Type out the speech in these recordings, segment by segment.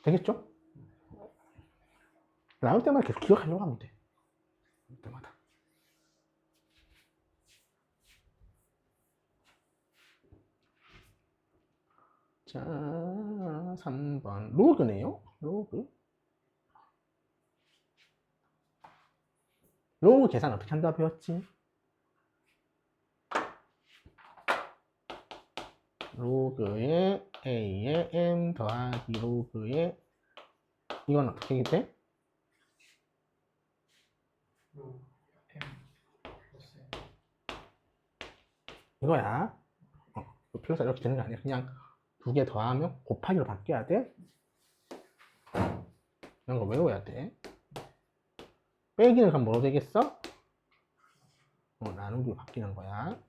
되겠죠? 나올 때마다 계속 기억하려고 하면 돼. 나올 때마다. 자, 3번. 로그네요. 로그. 로그 계산 어떻게 한다 배웠지? 로그에 A에 M 더하기 로그에 이건 어떻게 돼? 로그 M 플러스 N. 이거야. 플러스 이렇게 되는 거 아니야. 그냥 두 개 더하면 곱하기로 바뀌어야 돼. 이런 거 외워야 돼. 빼기는 그럼 뭐로 되겠어? 나누기로 바뀌는 거야.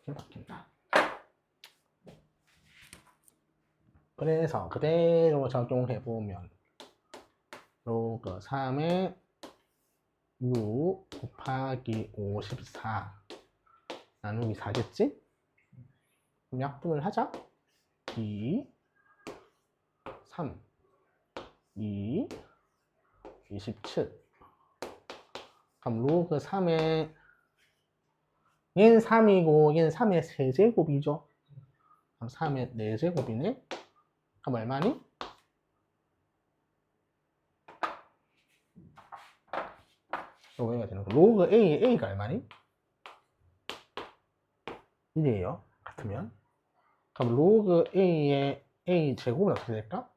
이렇게 바뀐다. 그래서 그대로 적용해보면 로그 3에 6 곱하기 54 나누기 4겠지? 그럼 약분을 하자. 2, 3, 2, 27. 그럼 로그 3에 얘는 3이고 얘는 3의 세제곱이죠. 그럼 3의 4제곱이네. 그럼 얼마니? 이거 해야 되는 거. 로그 A의 A가 얼마니? 1이에요. 같으면. 그럼 로그 A의 A 제곱은 어떻게 될까?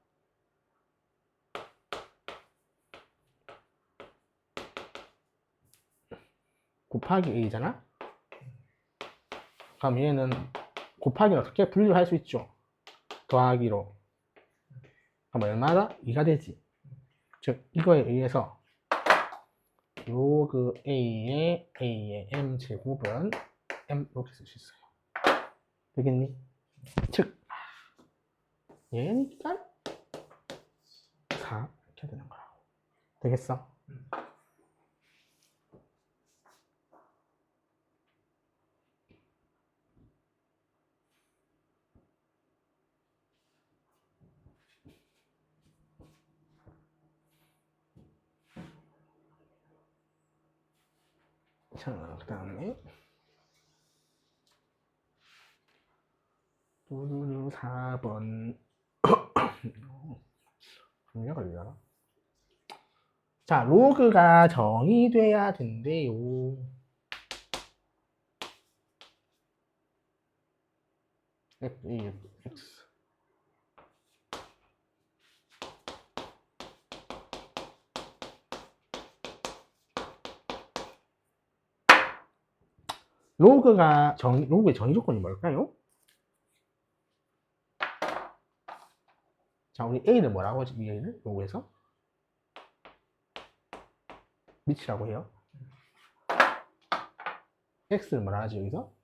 곱하기 A잖아? 그럼 얘는 곱하기는 어떻게? 분리를 할 수 있죠. 더하기로. 그럼 얼마다? 2가 되지. 즉, 이거에 의해서 로그 A의 M 제곱은 M 이렇게 쓸 수 있어요. 되겠니? 즉, 얘니까 4 이렇게 되는 거야. 되겠어? 자, 그 다음에 4번 분류가 걸려나? 자, 로그가 정의돼야 된대요. X. 로그의 정의 조건이 뭘까요? 자, 우리 A는 뭐라고 하지? A는 로그에서 밑이라고 해요. X는 뭐라 하지 여기서?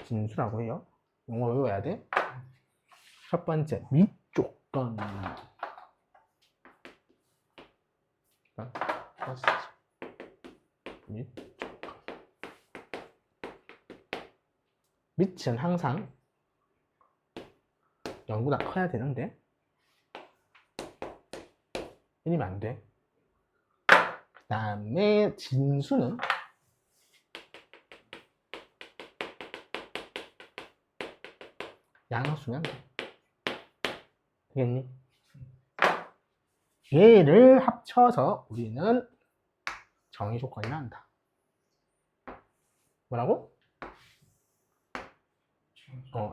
진수라고 해요. 영어 외워야 돼. 첫 번째 밑 조건. 밑은 항상 0보다 커야 되는데 1이면 안 돼. 그 다음에 진수는 양수면 돼. 되겠니? 얘를 합쳐서 우리는 정의 조건이라 한다. 뭐라고?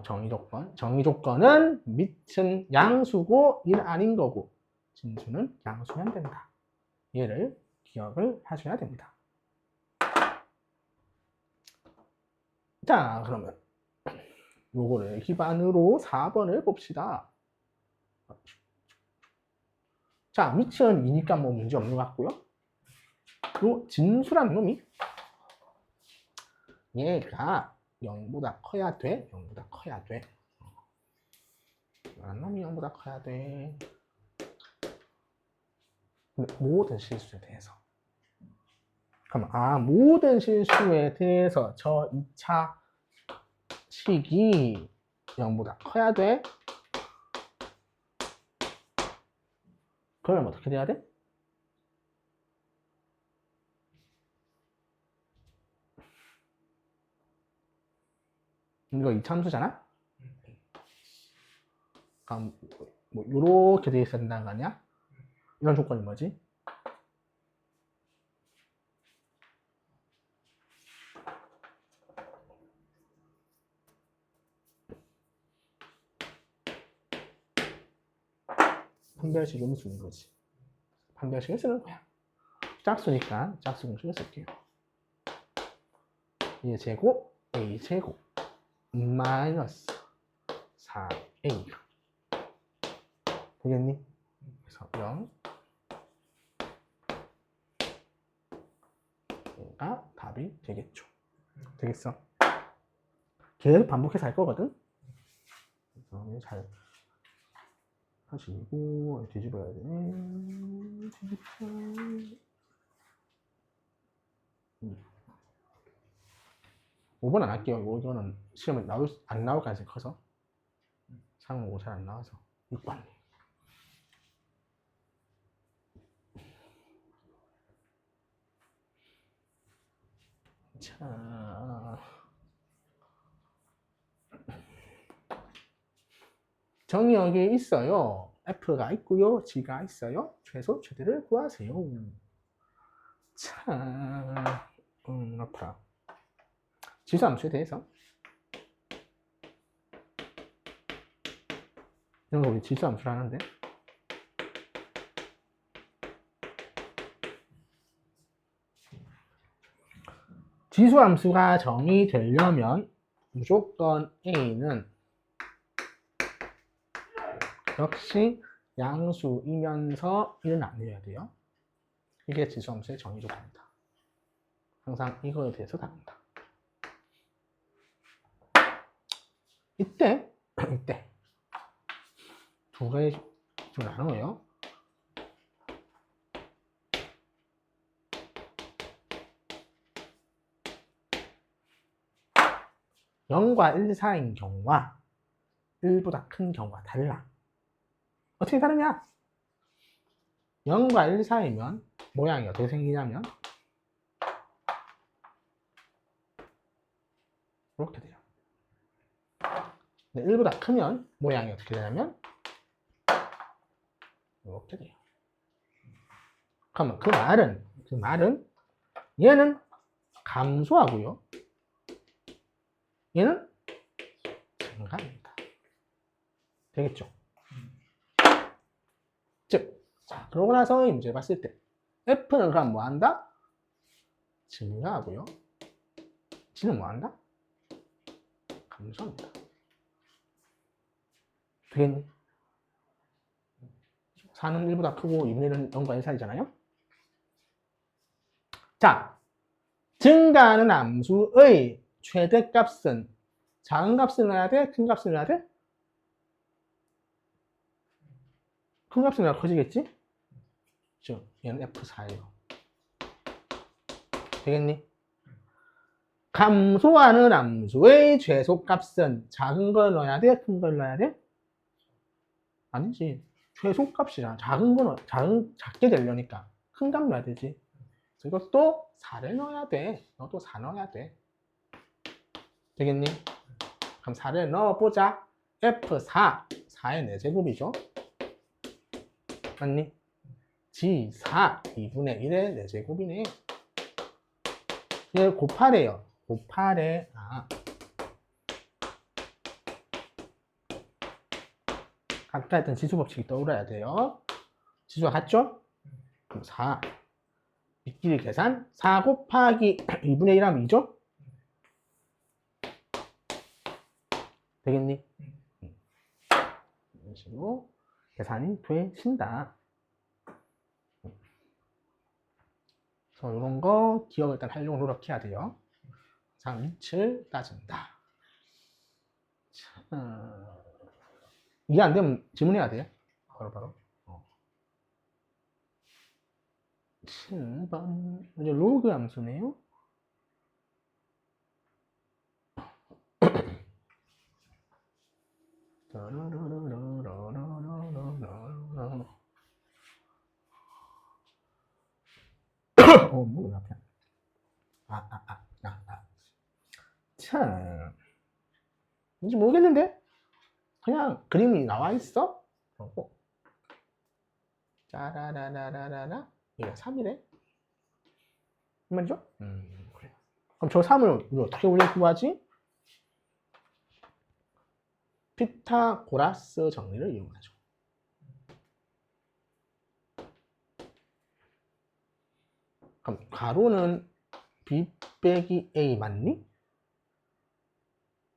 정의 조건. 정의 조건은 밑은 양수고 1 아닌 거고 진수는 양수면 된다. 얘를 기억을 하셔야 됩니다. 자, 그러면 요거를 기반으로 4번을 봅시다. 자, 밑은 2니까 뭐 문제 없는 것 같고요. 요 진수라는 놈이 얘가 0보다 커야 돼. 0보다 커야 돼. 이런 놈이 0보다 커야 돼. 근데 모든 실수에 대해서. 그럼 모든 실수에 대해서 저 2차 식이 0보다 커야 돼. 그러면 어떻게 돼야 돼? 이거 이참수잖아? 그럼 뭐 요렇게 돼 있어야 된다는 거 아니야? 이런 조건이 뭐지? 판별식 음수인 거지. 판별식을 쓰는 거야. 짝수니까 짝수 공식을 쓸게요. 2의 제곱 a 제곱 마이너스 4a 되겠니? 그래서 0 가 답이 되겠죠. 되겠어? 계속 반복해서 할 거거든? 그래서 잘 하시고 뒤집어야 되네. 뒤집어. 5번 안 할게요. 이거는 시험에 안 나올 가능성이 커서. 3, 5 잘 안 나와서. 6번. 자. 정의역이 있어요. F가 있고요. G가 있어요. 최소, 최대를 구하세요. 자, 아파라. 지수함수에 대해서 이런 거 우리 지수함수를 하는데 지수함수가 정의되려면 무조건 A는 역시 양수이면서 1은 나뉘어야 돼요. 이게 지수함수의 정의 조건입니다. 항상 이거에 대해서 다룬다. 이때 두 가지 좀 나눠요. 0과 1 사이인 경우와 1보다 큰 경우가 달라. 어떻게 다르냐? 0과 1 사이면 모양이 어떻게 생기냐면 이렇게 돼요. 근데 1보다 크면 모양이 어떻게 되냐면 이렇게 돼요. 그러면 그 말은 얘는 감소하고요. 얘는 증가합니다. 되겠죠? 즉, 자, 그러고 나서 이 문제 봤을 때 F는 그럼 뭐 한다? 증가하고요. G는 뭐 한다? 감소합니다. 되겠니? 4는 1보다 크고 2분의 1은 0과 1 사이잖아요? 자, 증가하는 함수의 최대값은 작은 값을 넣어야 돼? 큰 값을 넣어야 돼? 큰 값을 넣어야 커지겠지? 즉, 얘는 F4예요. 되겠니? 감소하는 함수의 최소값은 작은 걸 넣어야 돼? 큰 걸 넣어야 돼? 아니지. 최소값이잖아. 작게 되려니까 큰 값 넣어야 되지. 이것도 4를 넣어야 돼. 너도 4 넣어야 돼. 되겠니? 그럼 4를 넣어보자. F4, 4의 4제곱이죠. 맞니? G4, 2분의 1의 4제곱이네. 얘를 곱하래요. 곱하래. 아까 했던 지수법칙이 떠올라야 돼요. 지수가 같죠? 그럼 4. 빗길이 계산. 4 곱하기 2분의 1 하면 2죠? 되겠니? 이런 식으로 계산이 되신다. 그래서 이런 거 기억을 일단 하려고 노력해야 돼요. 자, 위치를 따진다. 자, 이해 안 되면 질문해야 돼요. 바로. 7번. 이제 로그 함수네요. 목이 아파. 참, 뭔지 모르겠는데? 그냥 그림이 나와 있어? 그러고, 짜라라라라라, 이거 3이래? 맞죠? 그래. 그럼 저 3을 우리 어떻게 구하지? 피타고라스 정리를 이용하죠. 그럼 가로는 b 빼기 a 맞니?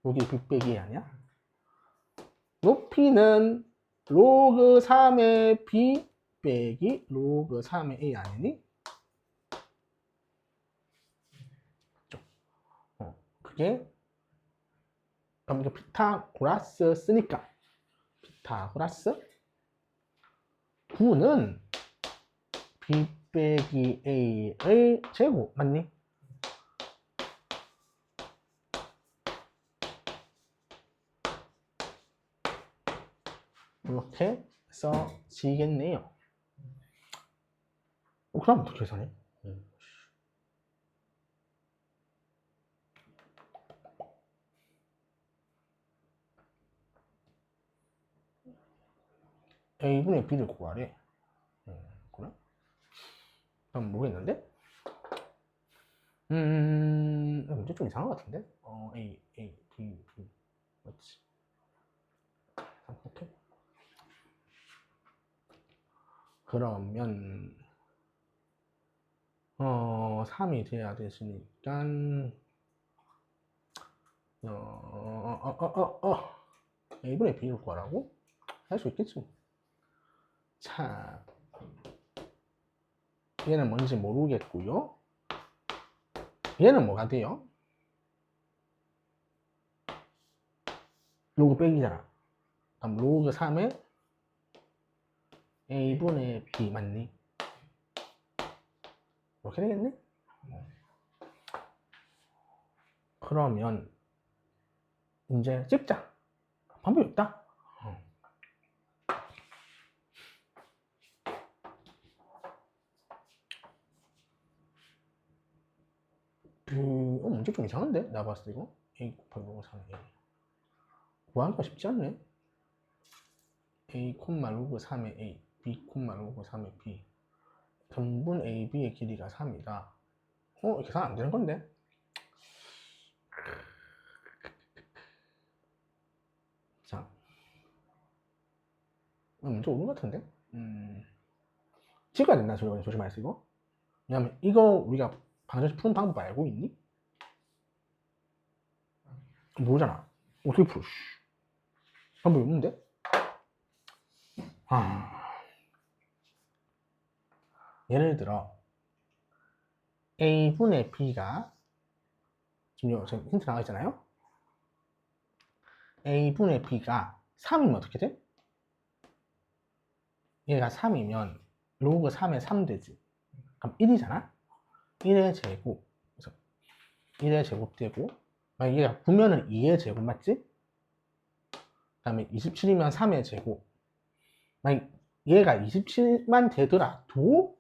여기 b 빼기 a 아니야? 높이는 로그 3의 b 빼기 로그 3의 a 아니니? 그게 그럼 이거 피타고라스 쓰니까 피타고라스 9는 b 빼기 a의 제곱 맞니? 이렇게 써지겠네요. 그럼 어떻게 계산해? a분의 b를 구하래. 그래? 그럼 모르겠는데? 문제 좀 이상한 것 같은데? a, b, b. 맞지? 오케이. 그러면 3이 돼야 되시니까 a분의 b를 구하라고? 할 수 있겠지. 자, 얘는 뭔지 모르겠고요. 얘는 뭐가 돼요? 로그 빼기잖아. 그럼 로그 3에 a분의 b 맞니? 이렇게 되겠네? 그러면 이제 찍자. 방법이 없다. 문제 좀 이상한데? 나 봤을 때 이거? a 곱하기 로그 3에 구하기가 쉽지 않네. a 콤마 로그 3의 a, b 콤마 로그 3의 b. 전분 ab의 길이가 3이다. 계산 안 되는 건데? 자, 문제 오는 것 같은데? 찍어야 된다, 조심하세요, 이거. 왜냐면 이거 우리가 방금 전에 푸는 방법 알고 있니? 모르잖아. 어떻게 풀어? 방법이 없는데? 예를 들어 a분의 b가 지금 힌트 나와 있잖아요. a분의 b가 3이면 어떻게 돼? 얘가 3이면 로그 3에 3 되지. 그럼 1이잖아. 1의 제곱. 그래서 1의 제곱 되고, 만약 얘가 9면은 2의 제곱 맞지? 그 다음에 27이면 3의 제곱. 만약 얘가 27만 되더라도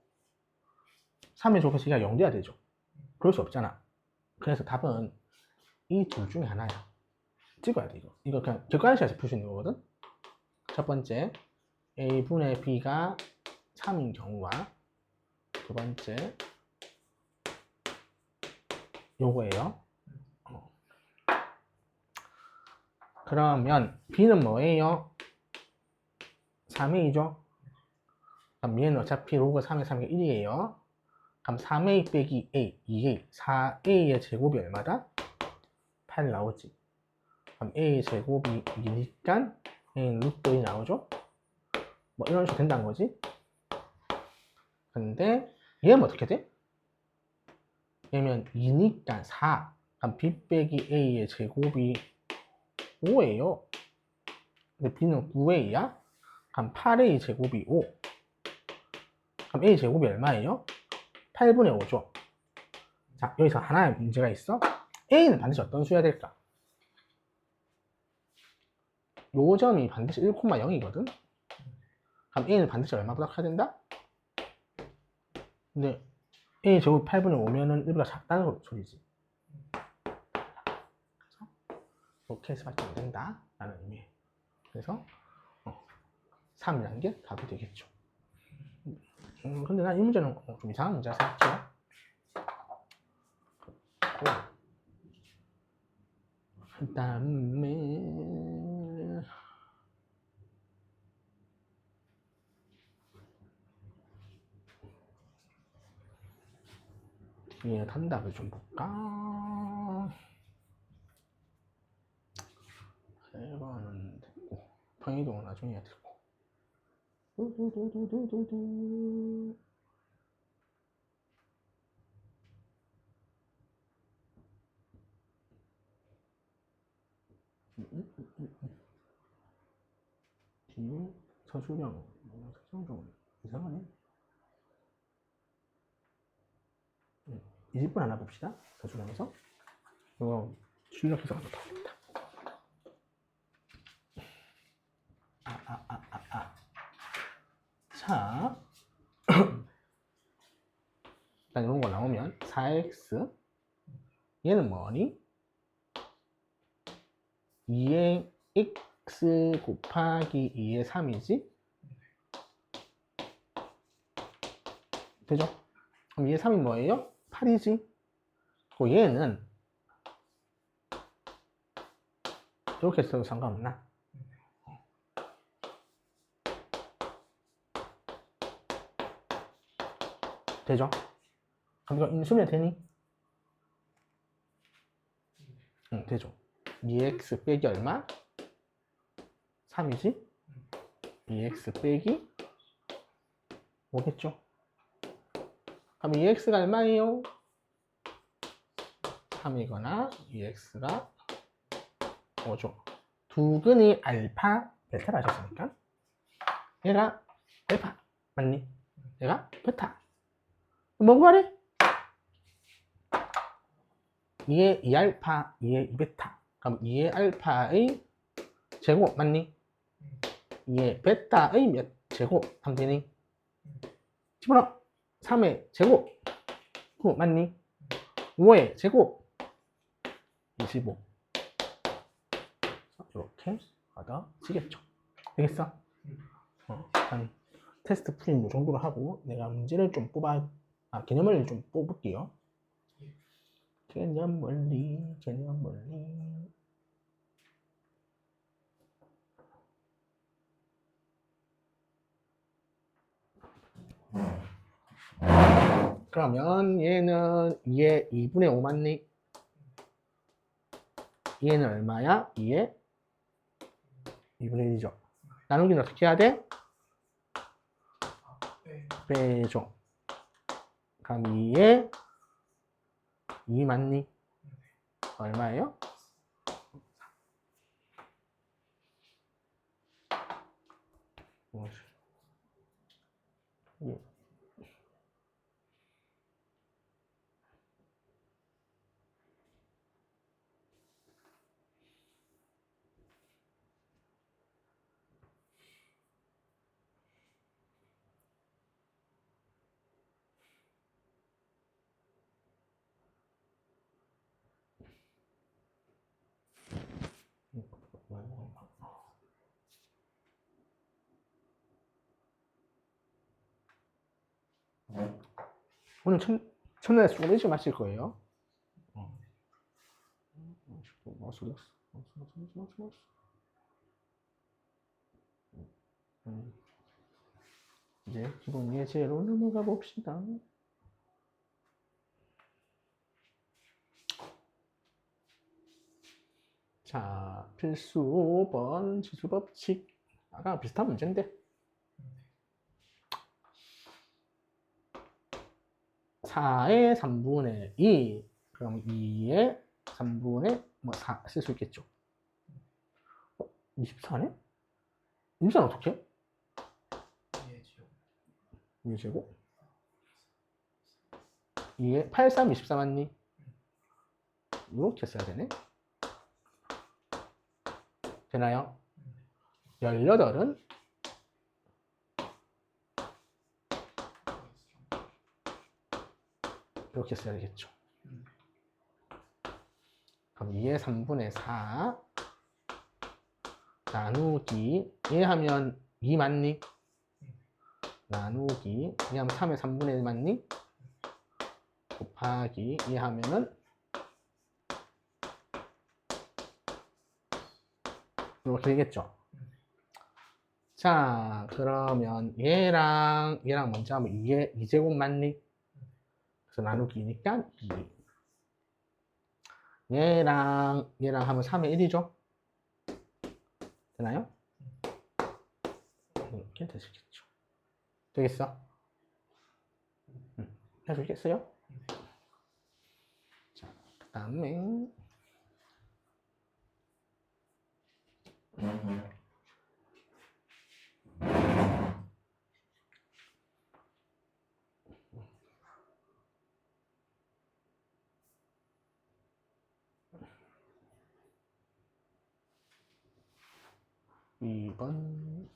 3의 제곱해서 얘가 0 돼야 되죠. 그럴 수 없잖아. 그래서 답은 이 둘 중에 하나야. 찍어야 돼, 이거. 이거 그냥 객관식에서 풀 수 있는 거거든. 첫 번째, a분의 b가 3인 경우와 두 번째, 요거예요. 그러면 b는 뭐예요? 3a죠? 그럼 얘는 어차피 로그 3의 3이 1이에요. 그럼 3a 빼기 a, 2a, 4a의 제곱이 얼마다? 8 나오지. 그럼 a의 제곱이 2니까 a는 루트 1 나오죠? 뭐 이런 식으로 된다는 거지. 근데 얘는 어떻게 돼? 얘면 2니까 4. 그럼 b 빼기 a의 제곱이 5예요. 근데 b는 9a야? 그럼 8a 제곱이 5. 그럼 a 제곱이 얼마예요? 8분의 5죠. 자, 여기서 하나의 문제가 있어. a는 반드시 어떤 수여야 될까? 요 점이 반드시 1,0이거든. 그럼 a는 반드시 얼마보다 커야 된다? 근데 a 제곱 8분의 5면은 1보다 작다는 소리지. 그래서 이렇게 해서밖에 안 된다 라는 의미예요. 그래서 3이라는 게 답이 되겠죠. 근데 난 이 문제는 좀 이상한 문제라 생각해요. 그 다음에 뒤에 단답을 좀 볼까? 1번은 됐고 평이동은 나중에 해야 되고 두두두두두두. 뒤에 서술형 좀 이상하네. 20분 하나 봅시다. 서술형에서 이거 출력해서 한번 더 합니다. 자 일단 이런 거 나오면 4x 얘는 뭐니? 2의 x 곱하기 2의 3이지? 되죠? 그럼 2의 3이 뭐예요? 8이지? 그 얘는 이렇게 써도 상관없나? 되죠? 그럼 이거 인수면 되니? 응, 되죠. 2x 빼기 얼마? 3이지? 2x 빼기 5겠죠? 그럼 2x가 얼마예요? 3이거나 2x가 5죠. 두 근이 알파, 베타라 하셨으니까 얘가 알파 맞니? 얘가 베타. 뭐 구하래? 2의 2알파, 2의 2베타. 그럼 2의 알파의 제곱 맞니? 2의 베타의 몇 제곱 하면 되니? 집어넣어. 3의 제곱 9 맞니? 5의 제곱 25. 이렇게 얻어지겠죠. 되겠어? 일단 테스트 풀이 이 정도로 하고 내가 문제를 좀 개념을 좀 뽑을게요. 개념 원리. 그러면 얘는 2의 2분의 5 맞니? 얘는 얼마야? 2의 2분의 1이죠. 나누기는 어떻게 해야 돼? 빼죠. 그럼 2의 2 맞니? 얼마예요? 50. 오늘 첫날에 술 일찍 마실 거예요. 이제 기본 예제로 넘어가 봅시다. 자, 필수 5번 지수법칙. 아까 비슷한 문제인데 4의 3분의 2 그럼 2의 3분의 4 쓸 수 있겠죠. 24네? 24는 어떻게 해? 2의 제곱 2의 8, 3, 24 맞니? 이렇게 써야 되네. 되나요? 18은 이렇게 써야겠죠. 그럼 2의 3분의 4 나누기 1 하면 2 맞니? 나누기 2 하면 3의 3분의 1 맞니? 곱하기 2 하면은 이렇게 되겠죠. 자, 그러면 얘랑 먼저 하면 2제곱 맞니? 그래서 나누기니까 2. 얘랑 하면 3의 1이죠? 되나요? 이렇게 되시겠죠. 되겠어? 해주겠어요? 자, 그 다음에 2번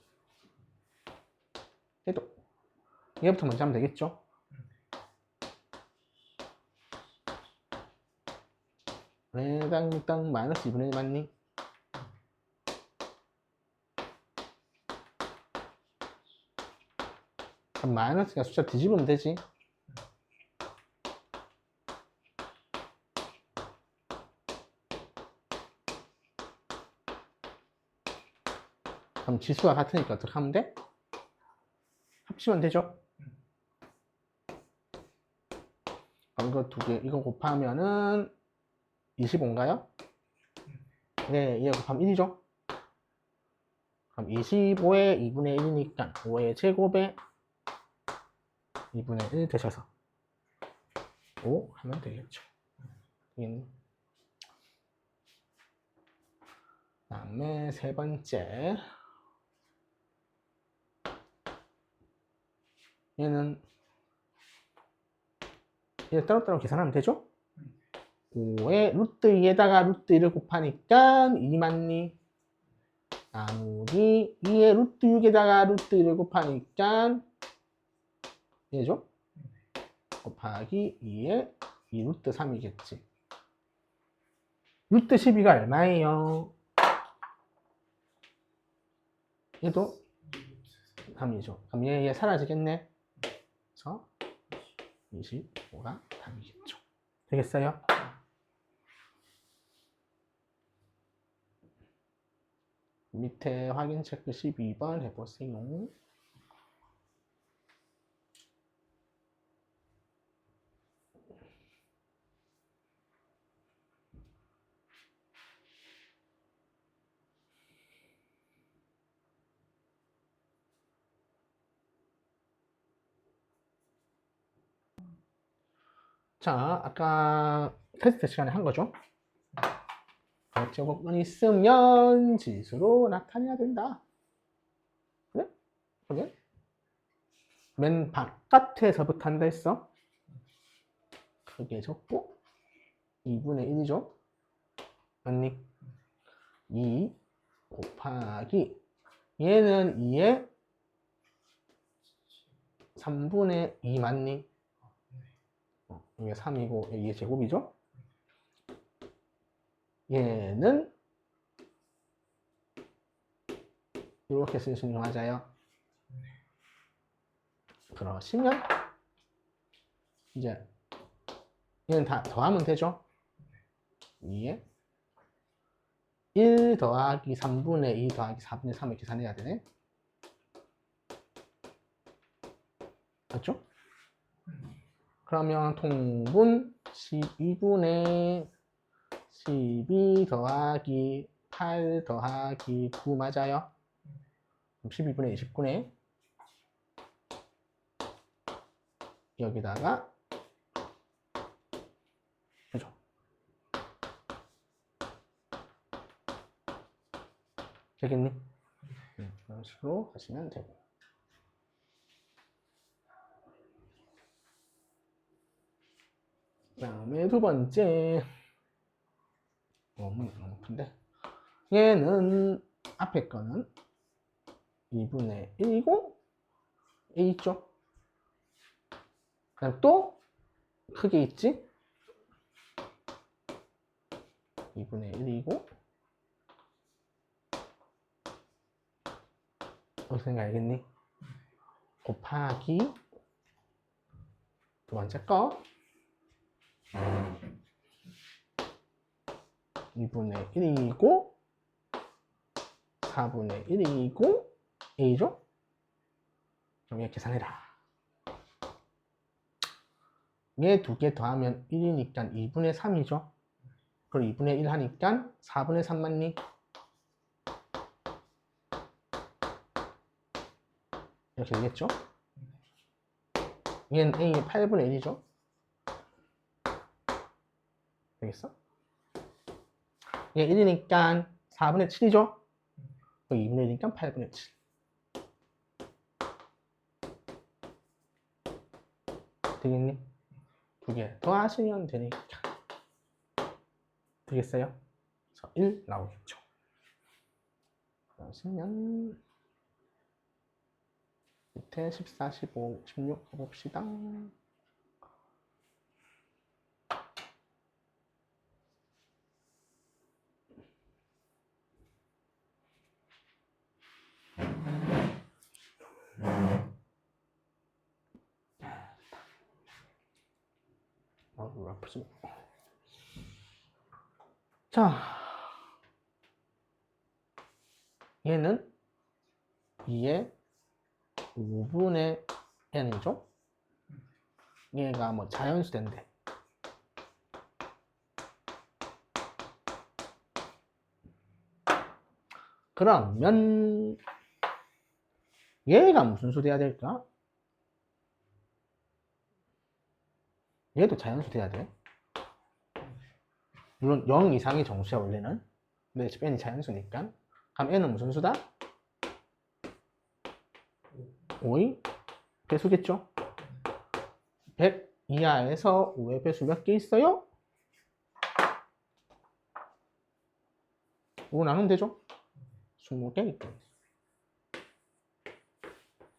얘도 얘부터 먼저 하면 되겠죠? 땅 마이너스 2분의 1 맞니? 그럼 마이너스가 숫자 뒤집으면 되지. 그럼 지수가 같으니까 어떻게 하면 돼? 합치면 되죠? 그럼 이거 두 개, 이거 곱하면은 25인가요? 네, 이거 곱하면 1이죠? 그럼 25에 2분의 1이니까 5의 제곱에 2분의 1 되셔서 5 하면 되겠죠. 다음에 세 번째 얘는 얘 따로따로 계산하면 되죠? 5의 루트 2에다가 루트 1을 곱하니까 2 맞니? 나누기 2의 루트 6에다가 루트 1을 곱하니까 얘죠? 곱하기 2의 2 루트 3이겠지. 루트 12가 얼마예요? 얘도 3이죠. 그럼 얘 사라지겠네. 그래서 25가 답이겠죠. 되겠어요? 밑에 확인 체크 12번 해보세요. 자, 아까 테스트 시간에 한 거죠? 제곱은 있으면 지수로 나타내야 된다. 그래? 그래? 맨 바깥에서부터 한다 했어. 크게 적고 2분의 1이죠. 맞니? 2 곱하기 얘는 2에 3분의 2 맞니? 이게 3이고 이게 제곱이죠? 얘는 이렇게 쓰시는 거 맞아요? 그러시면 이제 얘는 다 더하면 되죠? 2에 1 더하기 3분의 2 더하기 4분의 3을 계산해야 되네. 맞죠? 그러면 통분 12분의 12 더하기 8 더하기 9 맞아요? 12분의 29네. 여기다가 그죠? 되겠니? 그런 식으로 하시면 되고. 그 다음에 두 번째 너무 큰데 얘는 앞에 거는 2분의 1이고 a 있죠? 그 다음 또 크게 있지? 2분의 1이고 무슨 생각 알겠니? 곱하기 두 번째 거 2분의 1이고 4분의 1이고 a죠? 그럼 이렇게 계산해라. 얘 두 개 더하면 1이니까 2분의 3이죠? 그럼 2분의 1 하니까 4분의 3 맞니? 이렇게 되겠죠? 얘는 A의 8분의 1이죠? 되겠어? 얘 1이니까 4분의 7이죠? 2분의 1이니까 8분의 7. 되겠니? 두 개 더하시면 되니까. 되겠어요? 그래서 1 나오겠죠. 그러시면 밑에 14, 15, 16 해봅시다. 아프지. 자, 얘는 2의 5분의 n이죠? 얘가 뭐 자연수된데. 그러면 얘가 무슨 수 돼야 될까? 얘도 자연수 돼야 돼. 물론 0 이상이 정수야 원래는. 근데 n이 자연수니까. 그럼 n은 무슨 수다? 5의 배수겠죠? 100 이하에서 5의 배수 몇 개 있어요? 5 나누면 되죠? 20개 있겠네.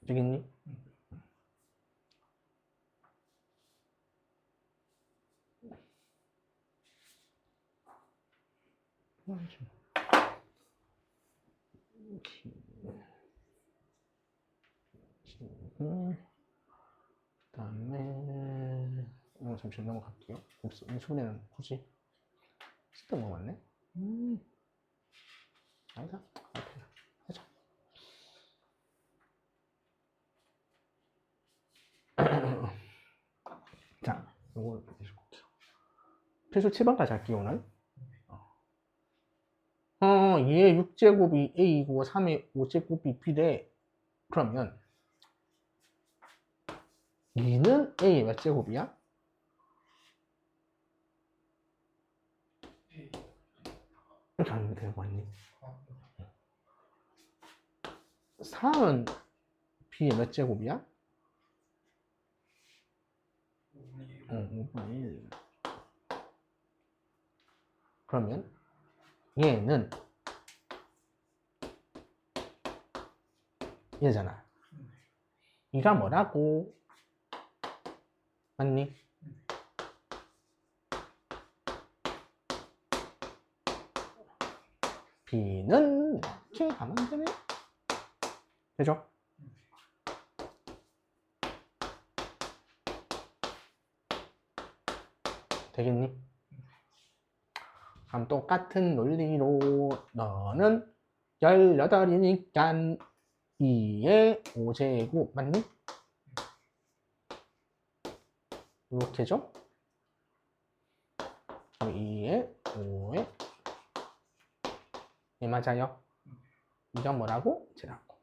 되겠니? 그 다음에 잠시 넘어갈게요. 인수분해는 굳이 쓸데없는 거 같네. 아니다. 이렇게 하자. 자, 요걸 해볼게요. 필수 7번까지 할게요, 오늘. 2의 6제곱이 A이고 3의 5제곱이 B래. 그러면 2는 A의 몇 제곱이야? 이렇게 하면 되는 거 아니? 3은 B의 몇 제곱이야? 5분의 1. 그러면 얘는 얘잖아. 이가 뭐라고? 맞니? B는 이렇게 가면 되네. 되죠? 되겠니? 그럼 똑같은 논리로 너는 18이니까 2의 5제곱 맞니? 이렇게죠? 2의 5의 네, 맞아요. 이건 뭐라고? 제라고.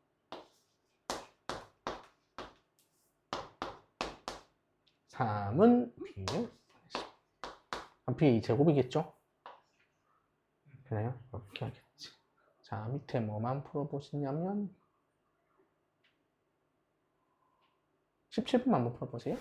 삼은 B의 B의 제곱이겠죠? 그래요? 이렇게 하겠지. 자, 밑에 뭐만 풀어보시냐면 17번 한번 풀어보세요.